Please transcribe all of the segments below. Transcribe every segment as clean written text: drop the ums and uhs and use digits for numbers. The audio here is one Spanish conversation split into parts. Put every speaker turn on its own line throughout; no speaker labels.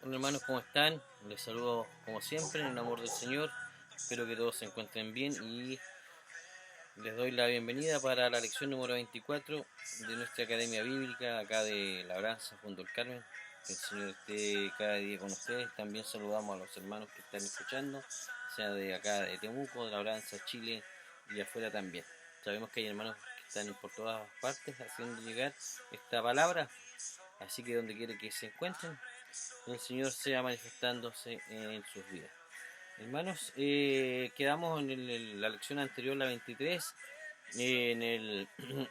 Hola hermanos, ¿cómo están? Les saludo como siempre en el amor del Señor. Espero que todos se encuentren bien y les doy la bienvenida para la lección número 24 de nuestra Academia Bíblica, acá de Labranza, junto al Carmen. Que el Señor esté cada día con ustedes. También saludamos a los hermanos que están escuchando, sea de acá de Temuco, de Labranza, Chile y afuera también. Sabemos que hay hermanos que están por todas partes haciendo llegar esta palabra, así que donde quiera que se encuentren, el Señor sea manifestándose en sus vidas. Hermanos, quedamos en la lección anterior, la 23, en en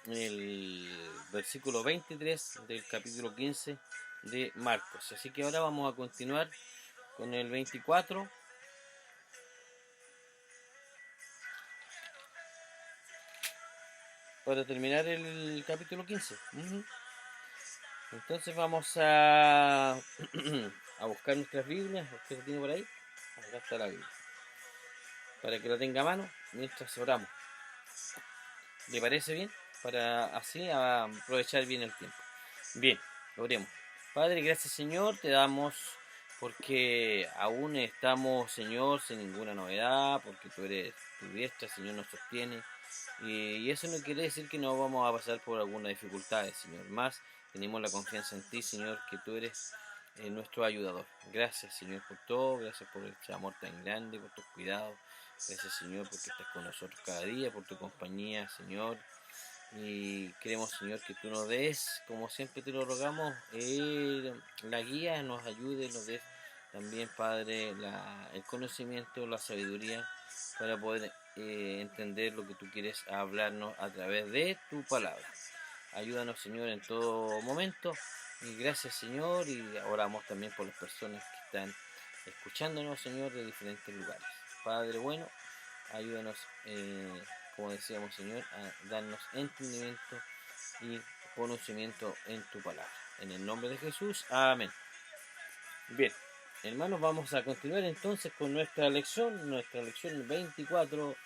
el versículo 23 del capítulo 15 de Marcos. Así que ahora vamos a continuar con el 24 para terminar el capítulo 15. Entonces vamos a, a buscar nuestras Biblias. ¿Usted la tiene por ahí? Acá está la Biblia. Para que la tenga a mano mientras oramos. ¿Le parece bien? Para así aprovechar bien el tiempo. Bien, oremos. Padre, gracias Señor, te damos porque aún estamos, Señor, sin ninguna novedad, porque tú eres tu diestra, Señor, nos sostiene. Y eso no quiere decir que no vamos a pasar por alguna dificultad, Señor. Más tenemos la confianza en ti, Señor, que tú eres nuestro ayudador. Gracias, Señor, por todo. Gracias por este amor tan grande, por tus cuidados. Gracias, Señor, porque estás con nosotros cada día, por tu compañía, Señor. Y queremos, Señor, que tú nos des, como siempre te lo rogamos, la guía, nos ayude, nos des también, Padre, el conocimiento, la sabiduría para poder entender lo que tú quieres hablarnos a través de tu palabra. Ayúdanos, Señor, en todo momento. Y gracias, Señor, y oramos también por las personas que están escuchándonos, Señor, de diferentes lugares. Padre bueno, ayúdanos, como decíamos, Señor, a darnos entendimiento y conocimiento en tu palabra. En el nombre de Jesús, amén. Bien, hermanos, vamos a continuar entonces con nuestra lección 24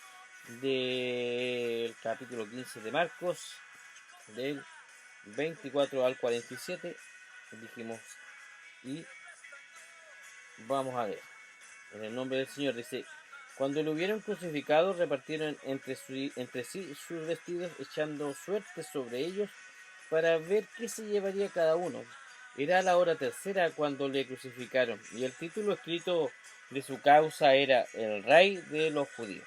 del capítulo 15 de Marcos, del 24 al 47, dijimos, y vamos a ver. En el nombre del Señor dice: cuando lo hubieron crucificado, repartieron entre sí sus vestidos, echando suerte sobre ellos para ver qué se llevaría cada uno. Era la hora tercera cuando le crucificaron, y el título escrito de su causa era El Rey de los Judíos.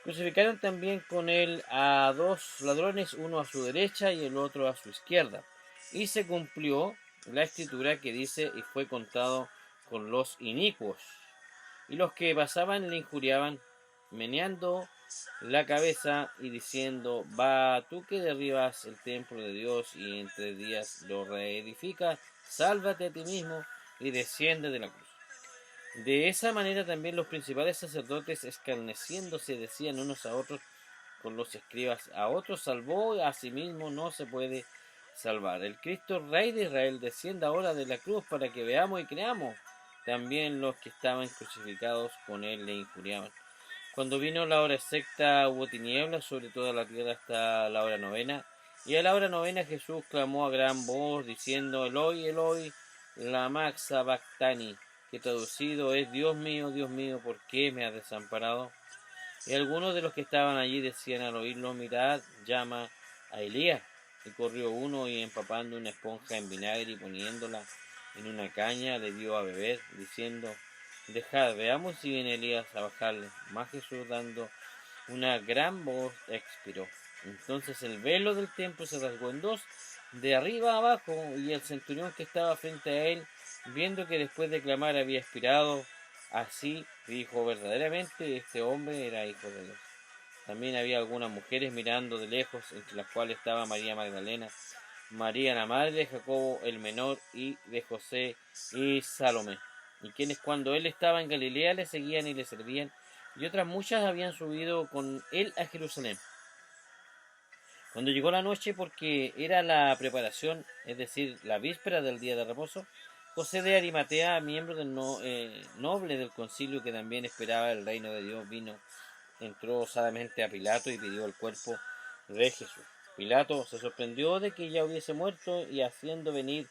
Crucificaron también con él a dos ladrones, uno a su derecha y el otro a su izquierda. Y se cumplió la escritura que dice: y fue contado con los inicuos. Y los que pasaban le injuriaban, meneando la cabeza y diciendo: va, tú que derribas el templo de Dios y en 3 días lo reedificas, sálvate a ti mismo y desciende de la cruz. De esa manera también los principales sacerdotes, escarneciéndose, decían unos a otros con los escribas: a otros salvó, a sí mismo no se puede salvar. El Cristo Rey de Israel descienda ahora de la cruz para que veamos y creamos. También los que estaban crucificados con él le injuriaban. Cuando vino la hora sexta hubo tinieblas sobre toda la tierra hasta la hora novena. Y a la hora novena Jesús clamó a gran voz diciendo: Eloi, Eloi, lama sabactani, que traducido es: Dios mío, ¿por qué me has desamparado? Y algunos de los que estaban allí decían al oírlo: mirad, llama a Elías. Y corrió uno y empapando una esponja en vinagre y poniéndola en una caña le dio a beber, diciendo: dejad, veamos si viene Elías a bajarle. Mas Jesús, dando una gran voz, expiró. Entonces el velo del templo se rasgó en dos, de arriba a abajo, y el centurión que estaba frente a él, viendo que después de clamar había expirado, así dijo: verdaderamente este hombre era hijo de Dios. También había algunas mujeres mirando de lejos, entre las cuales estaba María Magdalena, María la madre de Jacobo el menor y de José y Salomé, y quienes cuando él estaba en Galilea le seguían y le servían, y otras muchas habían subido con él a Jerusalén. Cuando llegó la noche, porque era la preparación, es decir, la víspera del día de reposo, José de Arimatea, miembro del noble del concilio que también esperaba el reino de Dios, vino, entró osadamente a Pilato y pidió el cuerpo de Jesús. Pilato se sorprendió de que ya hubiese muerto, y haciendo venir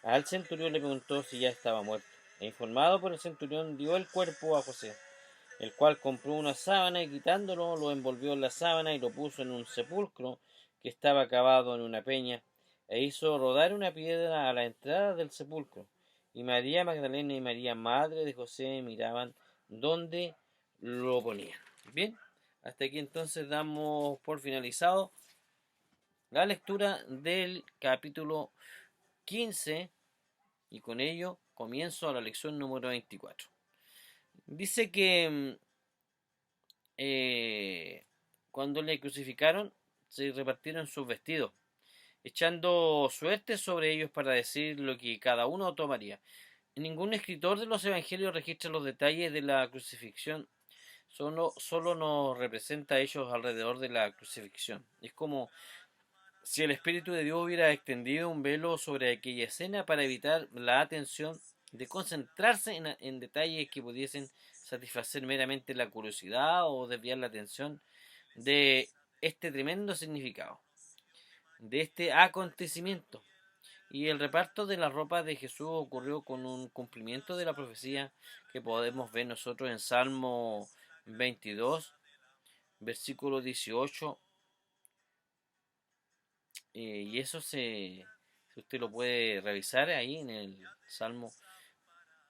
Al centurión le preguntó si ya estaba muerto. E informado por el centurión, dio el cuerpo a José, el cual compró una sábana y quitándolo lo envolvió en la sábana y lo puso en un sepulcro que estaba cavado en una peña, e hizo rodar una piedra a la entrada del sepulcro. Y María Magdalena y María, madre de José, miraban dónde lo ponían. Bien, hasta aquí entonces damos por finalizado la lectura del capítulo 15 y con ello comienzo a la lección número 24. Dice que cuando le crucificaron se repartieron sus vestidos, echando suerte sobre ellos para decir lo que cada uno tomaría. Ningún escritor de los evangelios registra los detalles de la crucifixión, solo nos representa a ellos alrededor de la crucifixión. Es como si el Espíritu de Dios hubiera extendido un velo sobre aquella escena para evitar la atención de concentrarse en detalles que pudiesen satisfacer meramente la curiosidad o desviar la atención de este tremendo significado, de este acontecimiento. Y el reparto de la ropa de Jesús ocurrió con un cumplimiento de la profecía que podemos ver nosotros en Salmo 22, versículo 18. Y eso si usted lo puede revisar ahí en el Salmo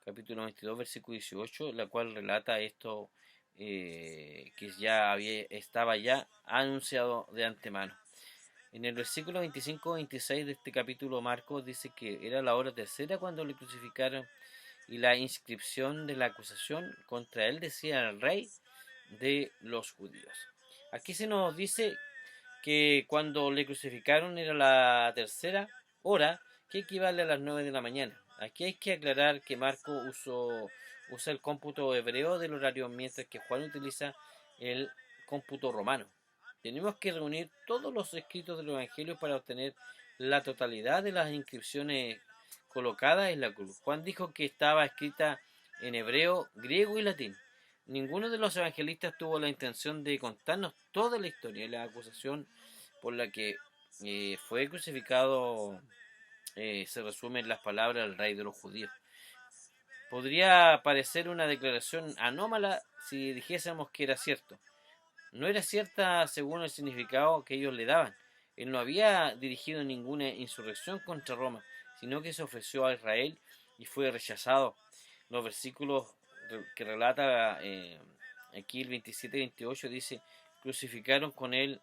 capítulo 22, versículo 18, la cual relata esto que estaba ya anunciado de antemano. En el versículo 25-26 de este capítulo, Marcos dice que era la hora tercera cuando le crucificaron y la inscripción de la acusación contra él decía el rey de los judíos. Aquí se nos dice que cuando le crucificaron era la tercera hora, que equivale a las 9 de la mañana. Aquí hay que aclarar que Marco usa el cómputo hebreo del horario, mientras que Juan utiliza el cómputo romano. Tenemos que reunir todos los escritos del Evangelio para obtener la totalidad de las inscripciones colocadas en la cruz. Juan dijo que estaba escrita en hebreo, griego y latín. Ninguno de los evangelistas tuvo la intención de contarnos toda la historia y la acusación por la que fue crucificado. Se resume en las palabras del rey de los judíos. Podría parecer una declaración anómala si dijésemos que era cierto. No era cierta según el significado que ellos le daban. Él no había dirigido ninguna insurrección contra Roma, sino que se ofreció a Israel y fue rechazado. Los versículos que relata aquí el 27-28 dice: crucificaron con él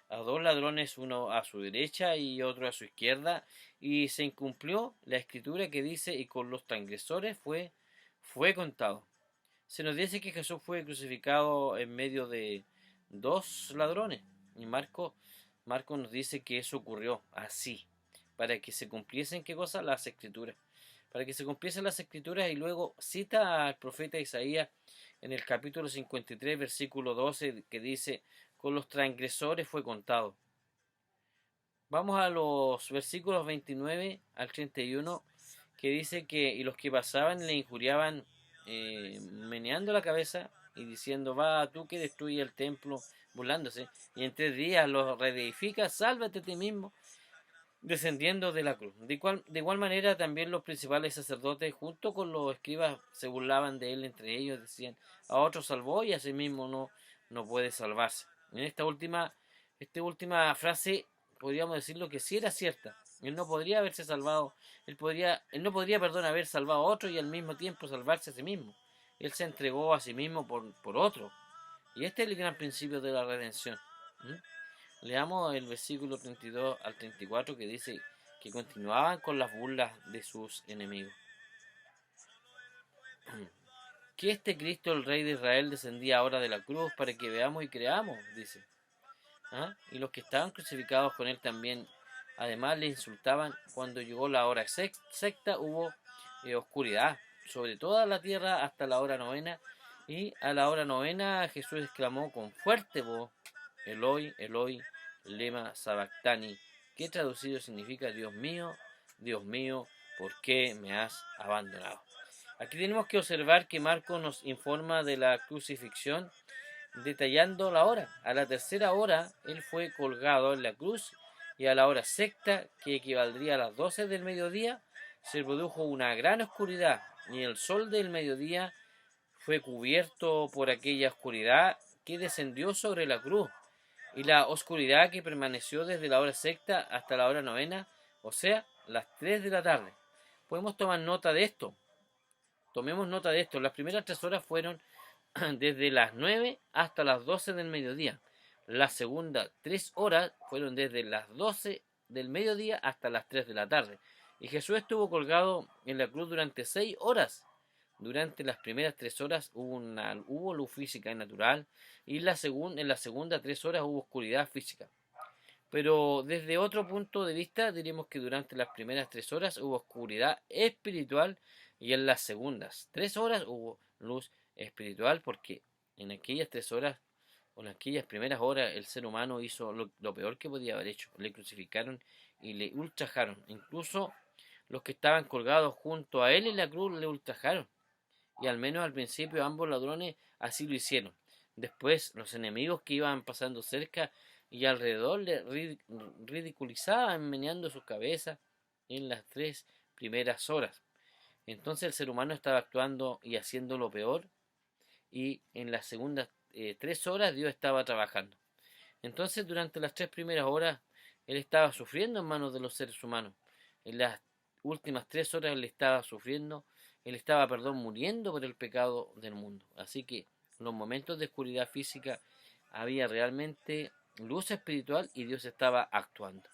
a dos ladrones, uno a su derecha y otro a su izquierda, y se incumplió la escritura que dice: y con los transgresores fue contado. Se nos dice que Jesús fue crucificado en medio de dos ladrones, y Marco nos dice que eso ocurrió así, para que se cumpliesen, ¿qué cosa? Las escrituras. Para que se cumpliesen las escrituras, y luego cita al profeta Isaías en el capítulo 53, versículo 12, que dice: con los transgresores fue contado. Vamos a los versículos 29 al 31, que dice que y los que pasaban le injuriaban meneando la cabeza y diciendo: va tú que destruye el templo, burlándose, y en 3 días lo reedifica, sálvate a ti mismo, descendiendo de la cruz. De igual manera también los principales sacerdotes junto con los escribas se burlaban de él entre ellos, decían: a otro salvó y a sí mismo no puede salvarse. En esta última frase podríamos decirlo que sí era cierta. Él no podría haberse salvado, él no podría, haber salvado a otro y al mismo tiempo salvarse a sí mismo. Él se entregó a sí mismo por otro. Y este es el gran principio de la redención. Leamos el versículo 32 al 34, que dice que continuaban con las burlas de sus enemigos. Que este Cristo, el Rey de Israel, descendía ahora de la cruz para que veamos y creamos, dice. Y los que estaban crucificados con él también, además, le insultaban. Cuando llegó la hora sexta, hubo oscuridad sobre toda la tierra hasta la hora novena, y a la hora novena Jesús exclamó con fuerte voz: Eloi, Eloi, lema sabactani, que traducido significa: Dios mío, ¿por qué me has abandonado? Aquí tenemos que observar que Marcos nos informa de la crucifixión detallando la hora. A la tercera hora él fue colgado en la cruz, y a la hora sexta, que equivaldría a las 12 del mediodía, se produjo una gran oscuridad, y el sol del mediodía fue cubierto por aquella oscuridad que descendió sobre la cruz, y la oscuridad que permaneció desde la hora sexta hasta la hora novena, o sea, las 3 de la tarde. Podemos tomar nota de esto. Tomemos nota de esto. Las primeras 3 horas fueron desde las 9 hasta las 12 del mediodía. Las segundas 3 horas fueron desde las 12 del mediodía hasta las 3 de la tarde. Y Jesús estuvo colgado en la cruz durante 6 horas. Durante las primeras 3 horas hubo luz física y natural, y en las segundas 3 horas hubo oscuridad física. Pero desde otro punto de vista diremos que durante las primeras 3 horas hubo oscuridad espiritual, y en las segundas 3 horas hubo luz espiritual, porque en aquellas 3 horas o en aquellas primeras horas el ser humano hizo lo peor que podía haber hecho. Le crucificaron y le ultrajaron. Incluso los que estaban colgados junto a él en la cruz le ultrajaron. Y al menos al principio ambos ladrones así lo hicieron. Después los enemigos que iban pasando cerca y alrededor le ridiculizaban meneando sus cabezas en las 3 primeras horas. Entonces el ser humano estaba actuando y haciendo lo peor, y en las segundas 3 horas Dios estaba trabajando. Entonces durante las 3 primeras horas él estaba sufriendo en manos de los seres humanos. En las últimas 3 horas él estaba sufriendo, muriendo por el pecado del mundo. Así que en los momentos de oscuridad física había realmente luz espiritual y Dios estaba actuando.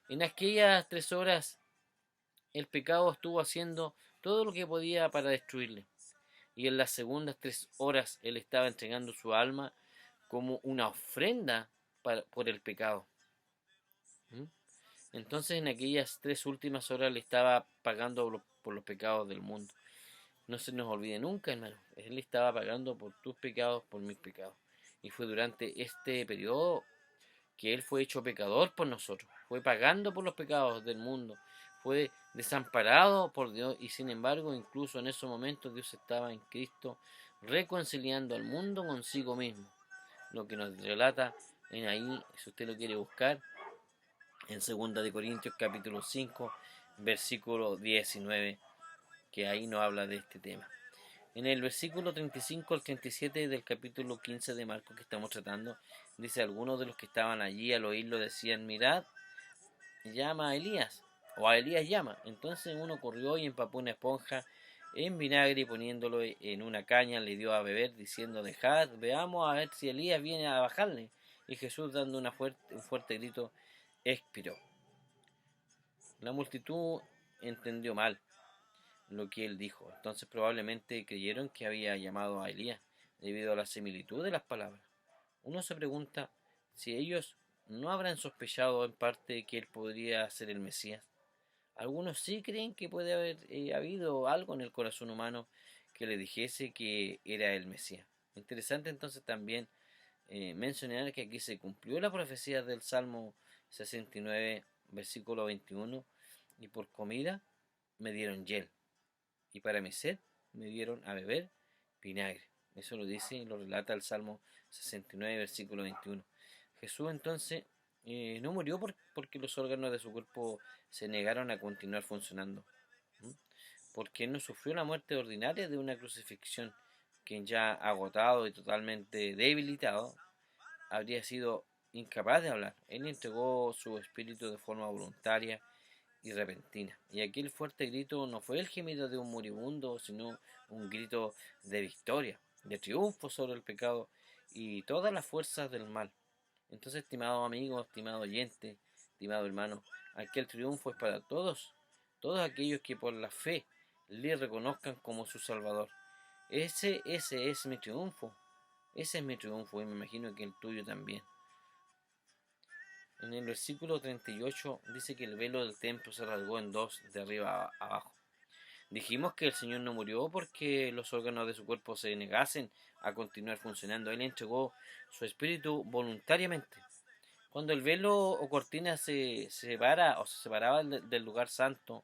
En aquellas 3 horas el pecado estuvo haciendo todo lo que podía para destruirle. Y en las segundas 3 horas él estaba entregando su alma como una ofrenda por el pecado. ¿Mm? Entonces en aquellas 3 últimas horas le estaba pagando por los pecados del mundo. No se nos olvide nunca, hermano. Él estaba pagando por tus pecados, por mis pecados. Y fue durante este periodo que Él fue hecho pecador por nosotros. Fue pagando por los pecados del mundo. Fue desamparado por Dios, y sin embargo, incluso en esos momentos Dios estaba en Cristo reconciliando al mundo consigo mismo. Lo que nos relata en ahí, si usted lo quiere buscar, en 2 de Corintios capítulo 5, versículo 19, que ahí nos habla de este tema. En el versículo 35 al 37 del capítulo 15 de Marcos que estamos tratando, dice: algunos de los que estaban allí al oírlo decían: mirad, llama a Elías, o a Elías llama. Entonces uno corrió y empapó una esponja en vinagre y poniéndolo en una caña le dio a beber, diciendo: dejad, veamos a ver si Elías viene a bajarle. Y Jesús, dando un fuerte grito, expiró. La multitud entendió mal lo que él dijo. Entonces probablemente creyeron que había llamado a Elías debido a la similitud de las palabras. Uno se pregunta si ellos no habrán sospechado en parte que él podría ser el Mesías. Algunos sí creen que puede haber habido algo en el corazón humano que le dijese que era el Mesías. Interesante entonces también mencionar que aquí se cumplió la profecía del Salmo 69, versículo 21, y por comida me dieron hiel, y para mi sed me dieron a beber vinagre. Eso lo dice y lo relata el Salmo 69, versículo 21. Jesús entonces no murió porque los órganos de su cuerpo se negaron a continuar funcionando, porque no sufrió la muerte ordinaria de una crucifixión. Quien ya agotado y totalmente debilitado habría sido incapaz de hablar. Él entregó su espíritu de forma voluntaria y repentina. Y aquel fuerte grito no fue el gemido de un moribundo, sino un grito de victoria, de triunfo sobre el pecado y todas las fuerzas del mal. Entonces, estimado amigo, estimado oyente, estimado hermano, aquel triunfo es para todos aquellos que por la fe le reconozcan como su Salvador. Ese es mi triunfo, ese es mi triunfo, y me imagino que el tuyo también. En el versículo 38 dice que el velo del templo se rasgó en dos, de arriba a abajo. Dijimos que el Señor no murió porque los órganos de su cuerpo se negasen a continuar funcionando. Él entregó su espíritu voluntariamente. Cuando el velo o cortina se separa o se separaba del lugar santo,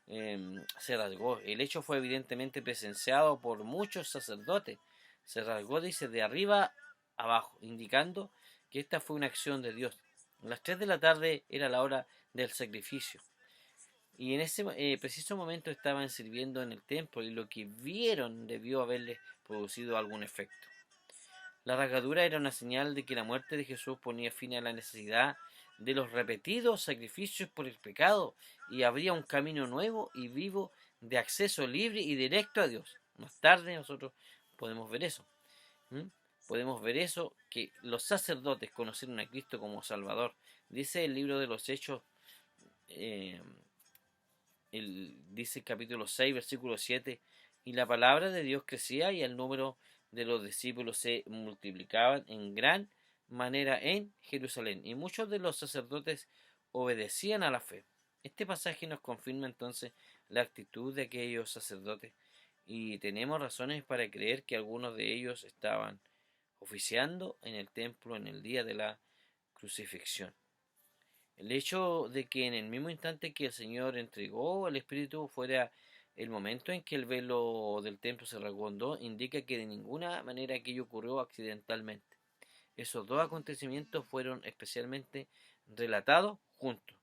se rasgó. El hecho fue evidentemente presenciado por muchos sacerdotes. Se rasgó, dice, de arriba abajo, indicando que esta fue una acción de Dios. A las 3 de la tarde era la hora del sacrificio. Y en ese preciso momento estaban sirviendo en el templo y lo que vieron debió haberles producido algún efecto. La rasgadura era una señal de que la muerte de Jesús ponía fin a la necesidad de los repetidos sacrificios por el pecado y abría un camino nuevo y vivo de acceso libre y directo a Dios. Más tarde nosotros podemos ver eso. ¿Mm? Podemos ver eso, que los sacerdotes conocieron a Cristo como Salvador. Dice el libro de los Hechos, eh, dice el capítulo 6, versículo 7, y la palabra de Dios crecía y el número de los discípulos se multiplicaban en gran manera en Jerusalén, y muchos de los sacerdotes obedecían a la fe. Este pasaje nos confirma entonces la actitud de aquellos sacerdotes, y tenemos razones para creer que algunos de ellos estaban oficiando en el templo en el día de la crucifixión. El hecho de que en el mismo instante que el Señor entregó el Espíritu fuera el momento en que el velo del templo se rasgó en dos, indica que de ninguna manera aquello ocurrió accidentalmente. Esos dos acontecimientos fueron especialmente relatados juntos.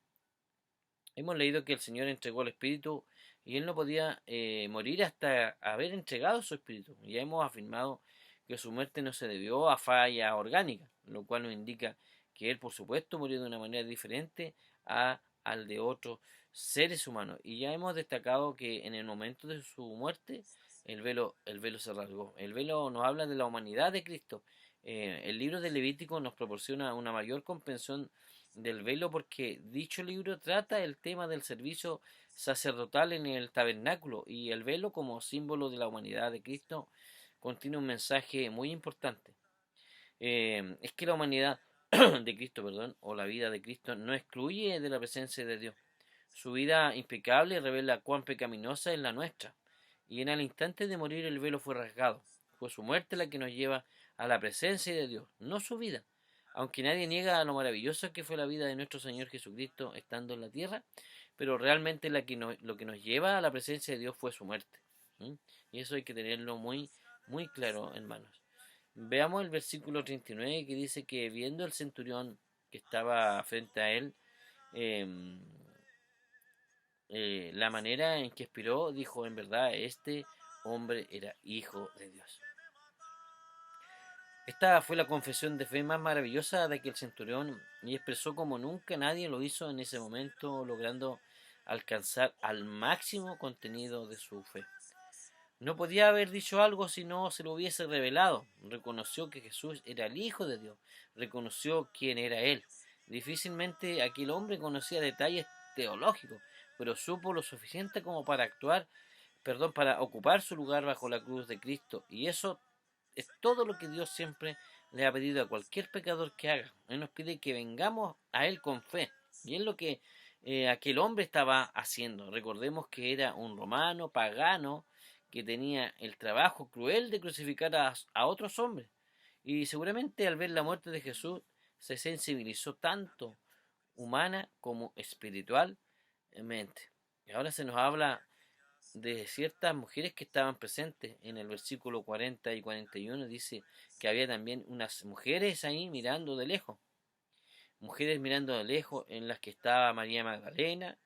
Hemos leído que el Señor entregó el Espíritu y Él no podía morir hasta haber entregado su Espíritu. Ya hemos afirmado que su muerte no se debió a falla orgánica, lo cual nos indica que Él, por supuesto, murió de una manera diferente al de otros seres humanos. Y ya hemos destacado que en el momento de su muerte el velo se rasgó. El velo nos habla de la humanidad de Cristo. El libro de Levítico nos proporciona una mayor comprensión del velo porque dicho libro trata el tema del servicio sacerdotal en el tabernáculo, y el velo como símbolo de la humanidad de Cristo contiene un mensaje muy importante. Es que la humanidad de Cristo, perdón, o la vida de Cristo no excluye de la presencia de Dios. Su vida impecable revela cuán pecaminosa es la nuestra, y en el instante de morir el velo fue rasgado. Fue su muerte la que nos lleva a la presencia de Dios, no su vida. Aunque nadie niega lo maravillosa que fue la vida de nuestro Señor Jesucristo estando en la tierra, pero realmente lo que nos lleva a la presencia de Dios fue su muerte. ¿Mm? Y eso hay que tenerlo muy, muy claro, hermanos. Veamos el versículo 39 que dice que viendo el centurión que estaba frente a él, eh, la manera en que expiró, dijo: en verdad, este hombre era hijo de Dios. Esta fue la confesión de fe más maravillosa de aquel centurión, y expresó como nunca nadie lo hizo en ese momento, logrando alcanzar al máximo contenido de su fe. No podía haber dicho algo si no se lo hubiese revelado. Reconoció que Jesús era el Hijo de Dios, reconoció quién era Él. Difícilmente aquel hombre conocía detalles teológicos, pero supo lo suficiente como para para ocupar su lugar bajo la cruz de Cristo, y eso es todo lo que Dios siempre le ha pedido a cualquier pecador que haga. Él nos pide que vengamos a Él con fe. Y es lo que aquel hombre estaba haciendo. Recordemos que era un romano pagano que tenía el trabajo cruel de crucificar a otros hombres. Y seguramente al ver la muerte de Jesús se sensibilizó tanto humana como espiritualmente. Y ahora se nos habla de ciertas mujeres que estaban presentes. En el versículo 40 y 41 dice que había también unas mujeres ahí mirando de lejos. Mujeres mirando de lejos, en las que estaba María Magdalena,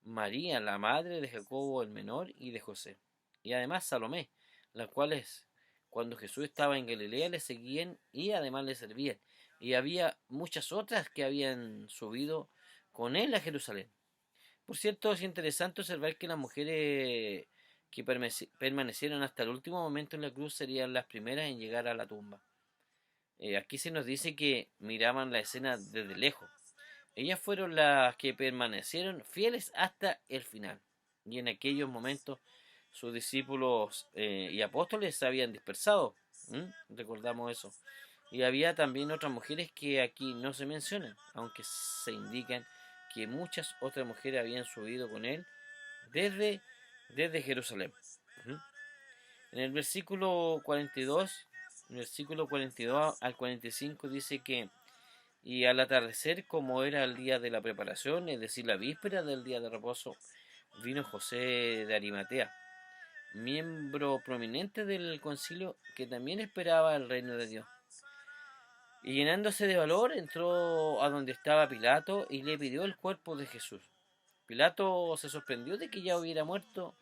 María, la madre de Jacobo el menor y de José, y además Salomé, las cuales cuando Jesús estaba en Galilea le seguían y además le servían. Y había muchas otras que habían subido con él a Jerusalén. Por cierto, es interesante observar que las mujeres que permanecieron hasta el último momento en la cruz serían las primeras en llegar a la tumba. Aquí se nos dice que miraban la escena desde lejos. Ellas fueron las que permanecieron fieles hasta el final. Y en aquellos momentos sus discípulos y apóstoles se habían dispersado. Recordamos eso. Y había también otras mujeres que aquí no se mencionan, aunque se indican que muchas otras mujeres habían subido con él desde, desde Jerusalén. En el versículo 42, versículo 42 al 45 dice que: y al atardecer, como era el día de la preparación, es decir, la víspera del día de reposo, vino José de Arimatea, miembro prominente del concilio, que también esperaba el reino de Dios. Y llenándose de valor, entró a donde estaba Pilato y le pidió el cuerpo de Jesús. Pilato se sorprendió de que ya hubiera muerto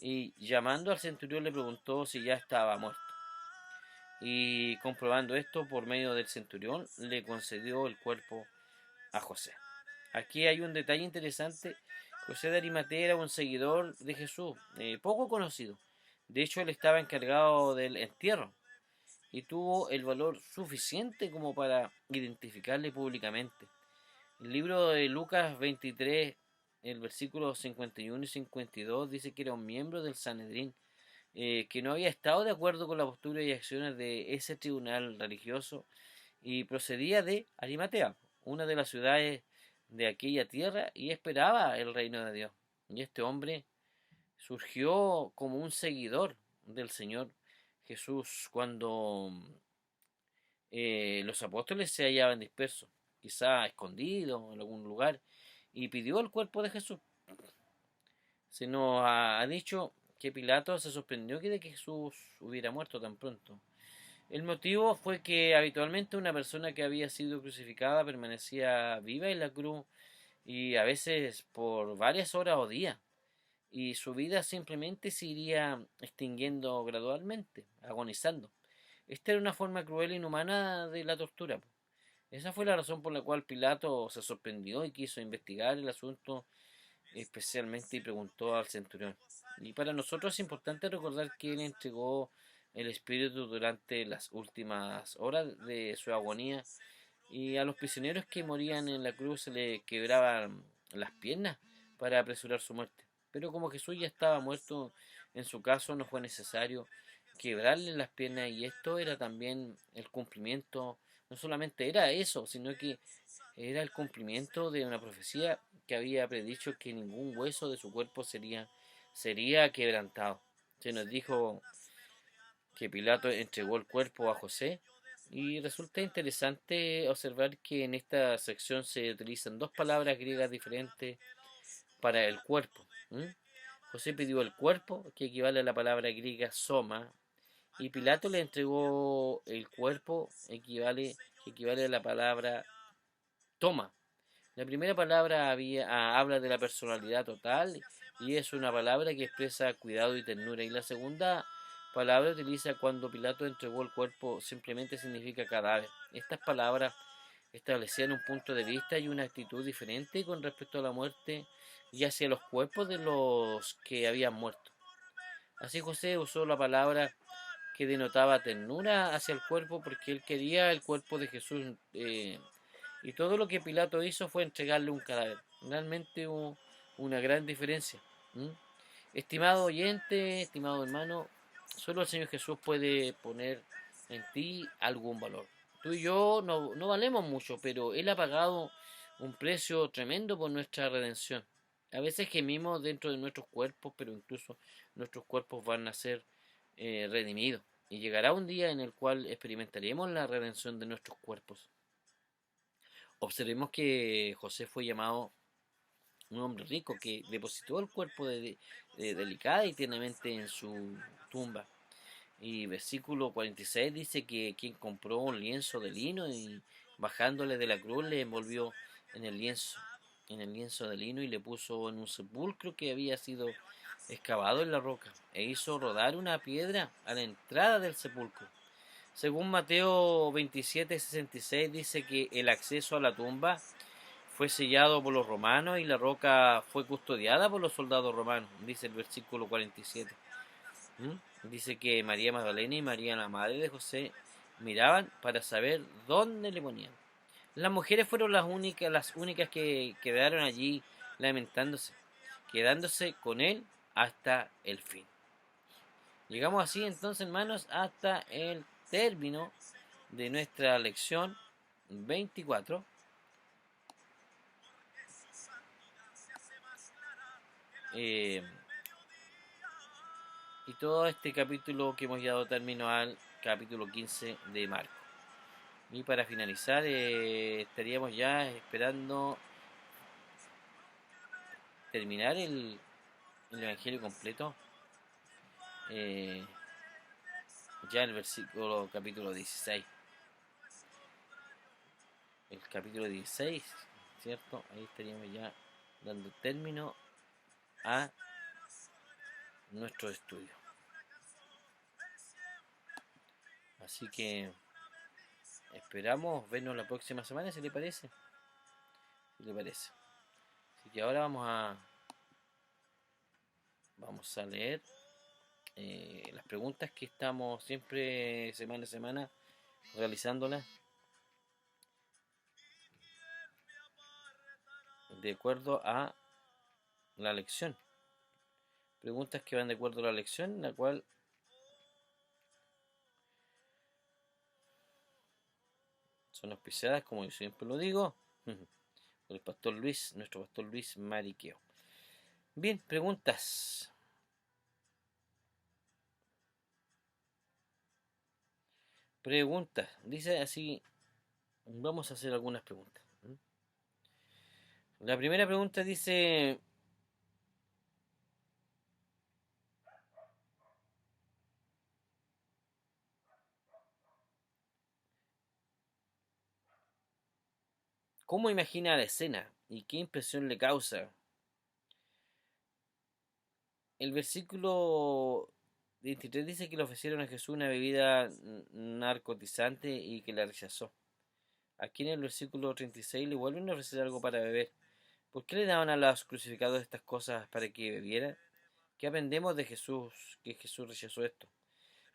y llamando al centurión le preguntó si ya estaba muerto. Y comprobando esto por medio del centurión, le concedió el cuerpo a José. Aquí hay un detalle interesante. José de Arimatea era un seguidor de Jesús, poco conocido. De hecho, él estaba encargado del entierro y tuvo el valor suficiente como para identificarle públicamente. El libro de Lucas 23, el versículo 51 y 52, dice que era un miembro del Sanedrín, que no había estado de acuerdo con la postura y acciones de ese tribunal religioso y procedía de Arimatea, una de las ciudades de aquella tierra, y esperaba el reino de Dios. Y este hombre surgió como un seguidor del Señor Jesús cuando los apóstoles se hallaban dispersos, quizá escondidos en algún lugar, y pidió el cuerpo de Jesús. Se nos ha dicho que Pilato se sorprendió de que Jesús hubiera muerto tan pronto. El motivo fue que habitualmente una persona que había sido crucificada permanecía viva en la cruz y a veces por varias horas o días, y su vida simplemente se iría extinguiendo gradualmente, agonizando. Esta era una forma cruel e inhumana de la tortura. Esa fue la razón por la cual Pilato se sorprendió y quiso investigar el asunto especialmente y preguntó al centurión. Y para nosotros es importante recordar que él entregó el espíritu durante las últimas horas de su agonía y a los prisioneros que morían en la cruz se le quebraban las piernas para apresurar su muerte. Pero como Jesús ya estaba muerto, en su caso no fue necesario quebrarle las piernas y esto era también el cumplimiento, no solamente era eso, sino que era el cumplimiento de una profecía que había predicho que ningún hueso de su cuerpo sería quebrantado. Se nos dijo que Pilato entregó el cuerpo a José y resulta interesante observar que en esta sección se utilizan dos palabras griegas diferentes para el cuerpo. José pidió el cuerpo, que equivale a la palabra griega soma, y Pilato le entregó el cuerpo, que equivale a la palabra toma. La primera palabra habla de la personalidad total y es una palabra que expresa cuidado y ternura. Y la segunda palabra utiliza cuando Pilato entregó el cuerpo, simplemente significa cadáver. Estas palabras establecían un punto de vista y una actitud diferente con respecto a la muerte y hacia los cuerpos de los que habían muerto. Así José usó la palabra que denotaba ternura hacia el cuerpo porque él quería el cuerpo de Jesús. Y todo lo que Pilato hizo fue entregarle un cadáver. Realmente hubo una gran diferencia. ¿Mm? Estimado oyente, estimado hermano, solo el Señor Jesús puede poner en ti algún valor. Tú y yo no valemos mucho, pero Él ha pagado un precio tremendo por nuestra redención. A veces gemimos dentro de nuestros cuerpos, pero incluso nuestros cuerpos van a ser redimidos. Y llegará un día en el cual experimentaremos la redención de nuestros cuerpos. Observemos que José fue llamado un hombre rico que depositó el cuerpo delicada y tiernamente en su tumba. Y versículo 46 dice que quien compró un lienzo de lino y bajándole de la cruz le envolvió en en el lienzo de lino y le puso en un sepulcro que había sido excavado en la roca e hizo rodar una piedra a la entrada del sepulcro. Según Mateo 27:66 dice que el acceso a la tumba fue sellado por los romanos y la roca fue custodiada por los soldados romanos, dice el versículo 47. Dice que María Magdalena y María, la madre de José, miraban para saber dónde le ponían. Las mujeres fueron las únicas que quedaron allí lamentándose, quedándose con él hasta el fin. Llegamos así entonces, hermanos, hasta el término de nuestra lección 24. Y todo este capítulo que hemos dado término al capítulo 15 de Marcos. Y para finalizar, estaríamos ya esperando terminar el Evangelio completo. Ya el versículo capítulo 16. El capítulo 16, ¿cierto? Ahí estaríamos ya dando término a nuestro estudio. Así que esperamos vernos la próxima semana, si le parece. Si le parece. Así que ahora vamos a leer las preguntas que estamos siempre semana a semana realizándolas de acuerdo a la lección. Preguntas que van de acuerdo a la lección, la cual son auspiciadas, como yo siempre lo digo, por el pastor Luis, nuestro pastor Luis Mariqueo. Bien, preguntas. Preguntas. Dice así, vamos a hacer algunas preguntas. La primera pregunta dice: ¿cómo imagina la escena y qué impresión le causa? El versículo 23 dice que le ofrecieron a Jesús una bebida narcotizante y que la rechazó. Aquí en el versículo 36 le vuelven a ofrecer algo para beber. ¿Por qué le daban a los crucificados estas cosas para que bebiera? ¿Qué aprendemos de Jesús, que Jesús rechazó esto?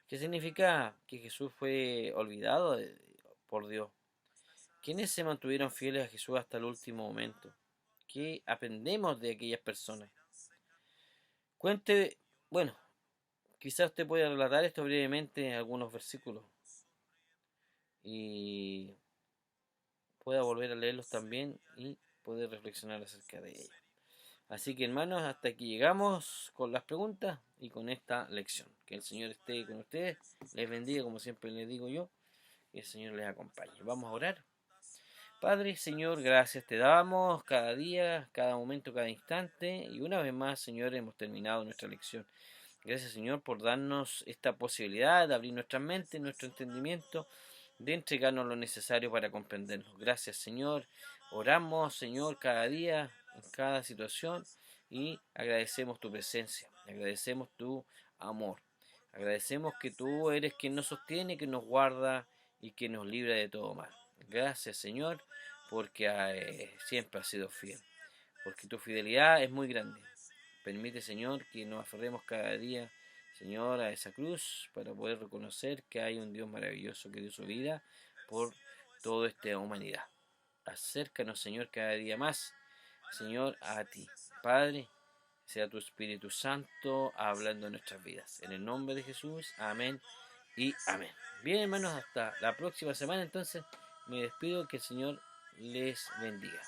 ¿Qué significa que Jesús fue olvidado por Dios? ¿Quiénes se mantuvieron fieles a Jesús hasta el último momento? ¿Qué aprendemos de aquellas personas? Cuente, bueno, quizás usted pueda relatar esto brevemente en algunos versículos y pueda volver a leerlos también y poder reflexionar acerca de ellos. Así que hermanos, hasta aquí llegamos con las preguntas y con esta lección. Que el Señor esté con ustedes, les bendiga como siempre les digo yo, y el Señor les acompañe. Vamos a orar. Padre, Señor, gracias te damos cada día, cada momento, cada instante, y una vez más, Señor, hemos terminado nuestra lección. Gracias, Señor, por darnos esta posibilidad de abrir nuestra mente, nuestro entendimiento, de entregarnos lo necesario para comprendernos. Gracias, Señor. Oramos, Señor, cada día, en cada situación, y agradecemos tu presencia, agradecemos tu amor. Agradecemos que tú eres quien nos sostiene, que nos guarda y que nos libra de todo mal. Gracias, Señor, porque siempre has sido fiel, porque tu fidelidad es muy grande. Permite, Señor, que nos aferremos cada día, Señor, a esa cruz para poder reconocer que hay un Dios maravilloso que dio su vida por toda esta humanidad. Acércanos, Señor, cada día más, Señor, a ti. Padre, sea tu Espíritu Santo hablando en nuestras vidas. En el nombre de Jesús, amén y amén. Bien, hermanos, hasta la próxima semana. Entonces, me despido, que el Señor les bendiga.